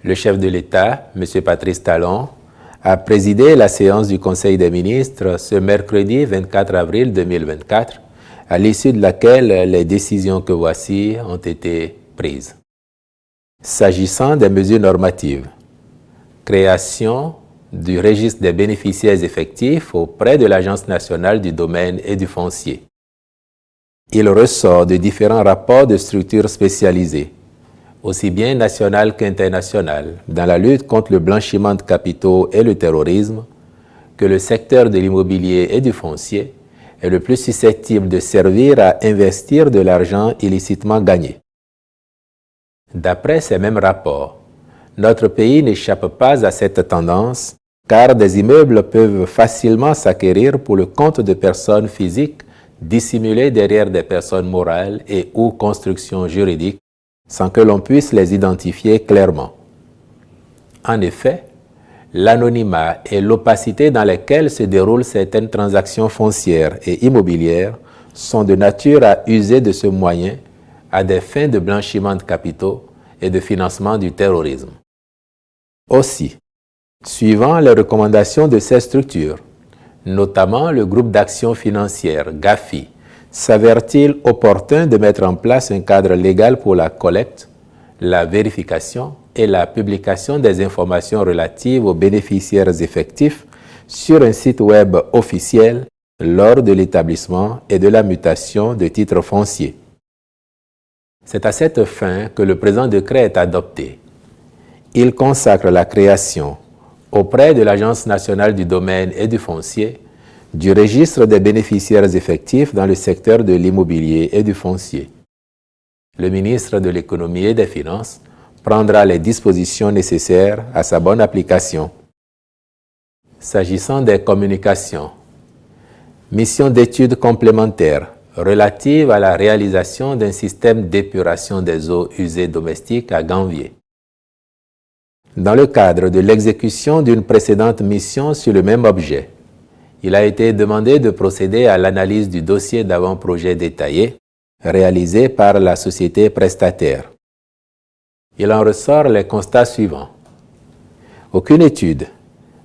Le chef de l'État, M. Patrice Talon, a présidé la séance du Conseil des ministres ce mercredi 24 avril 2024, à l'issue de laquelle les décisions que voici ont été prises. S'agissant des mesures normatives, création du registre des bénéficiaires effectifs auprès de l'Agence nationale du domaine et du foncier. Il ressort de différents rapports de structures spécialisées, aussi bien nationales qu'internationales, dans la lutte contre le blanchiment de capitaux et le terrorisme, que le secteur de l'immobilier et du foncier est le plus susceptible de servir à investir de l'argent illicitement gagné. D'après ces mêmes rapports, notre pays n'échappe pas à cette tendance, car des immeubles peuvent facilement s'acquérir pour le compte de personnes physiques dissimulées derrière des personnes morales et ou constructions juridiques sans que l'on puisse les identifier clairement. En effet, l'anonymat et l'opacité dans lesquelles se déroulent certaines transactions foncières et immobilières sont de nature à user de ce moyen à des fins de blanchiment de capitaux et de financement du terrorisme. Aussi, suivant les recommandations de ces structures, notamment le groupe d'action financière GAFI, s'avère-t-il opportun de mettre en place un cadre légal pour la collecte, la vérification et la publication des informations relatives aux bénéficiaires effectifs sur un site web officiel lors de l'établissement et de la mutation de titres fonciers. C'est à cette fin que le présent décret est adopté. Il consacre la création, auprès de l'Agence nationale du domaine et du foncier, du registre des bénéficiaires effectifs dans le secteur de l'immobilier et du foncier. Le ministre de l'Économie et des Finances prendra les dispositions nécessaires à sa bonne application. S'agissant des communications, mission d'études complémentaires relative à la réalisation d'un système d'épuration des eaux usées domestiques à Ganvié. Dans le cadre de l'exécution d'une précédente mission sur le même objet, il a été demandé de procéder à l'analyse du dossier d'avant-projet détaillé réalisé par la société prestataire. Il en ressort les constats suivants. Aucune étude,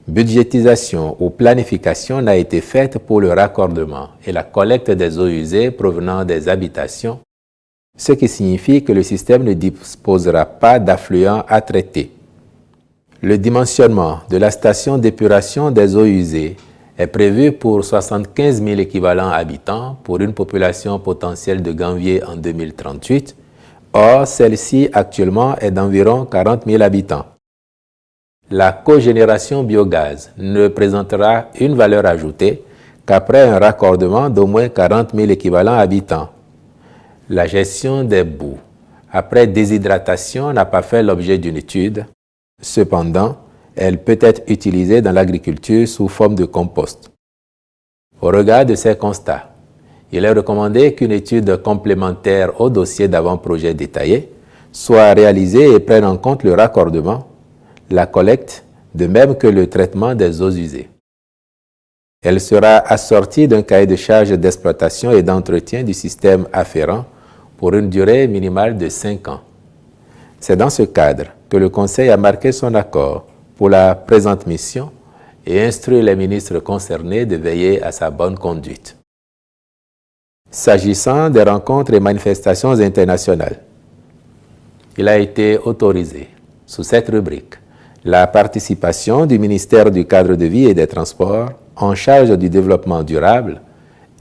budgétisation ou planification n'a été faite pour le raccordement et la collecte des eaux usées provenant des habitations, ce qui signifie que le système ne disposera pas d'affluents à traiter. Le dimensionnement de la station d'épuration des eaux usées est prévu pour 75 000 équivalents habitants pour une population potentielle de Ganvié en 2038. Or, celle-ci actuellement est d'environ 40 000 habitants. La cogénération biogaz ne présentera une valeur ajoutée qu'après un raccordement d'au moins 40 000 équivalents habitants. La gestion des boues après déshydratation n'a pas fait l'objet d'une étude. Cependant, elle peut être utilisée dans l'agriculture sous forme de compost. Au regard de ces constats, il est recommandé qu'une étude complémentaire au dossier d'avant-projet détaillé soit réalisée et prenne en compte le raccordement, la collecte, de même que le traitement des eaux usées. Elle sera assortie d'un cahier de charges d'exploitation et d'entretien du système afférent pour une durée minimale de 5 ans. C'est dans ce cadre que le Conseil a marqué son accord pour la présente mission et instruit les ministres concernés de veiller à sa bonne conduite. S'agissant des rencontres et manifestations internationales, il a été autorisé, sous cette rubrique, la participation du ministère du Cadre de vie et des Transports en charge du développement durable,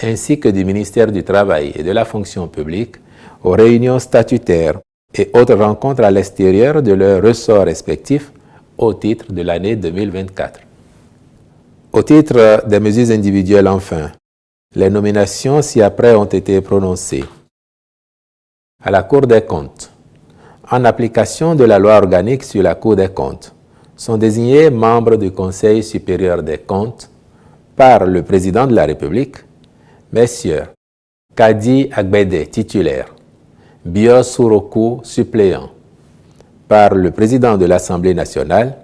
ainsi que du ministère du Travail et de la fonction publique aux réunions statutaires et autres rencontres à l'extérieur de leurs ressorts respectifs au titre de l'année 2024. Au titre des mesures individuelles, enfin, les nominations ci-après ont été prononcées. À la Cour des comptes, en application de la loi organique sur la Cour des comptes, sont désignés membres du Conseil supérieur des comptes par le président de la République, messieurs Kadi Agbede, titulaire, Bios Sourokou, suppléant, par le président de l'Assemblée nationale,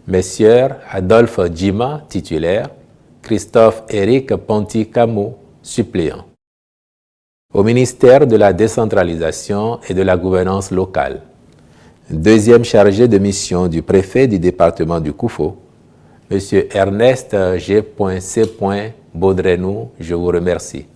messieurs Adolphe Djima, titulaire, Christophe Éric Ponty-Camou, suppléant. Au ministère de la décentralisation et de la gouvernance locale, Deuxième chargé de mission du préfet du département du Koufo, M. Ernest G.C. Baudrenou, je vous remercie.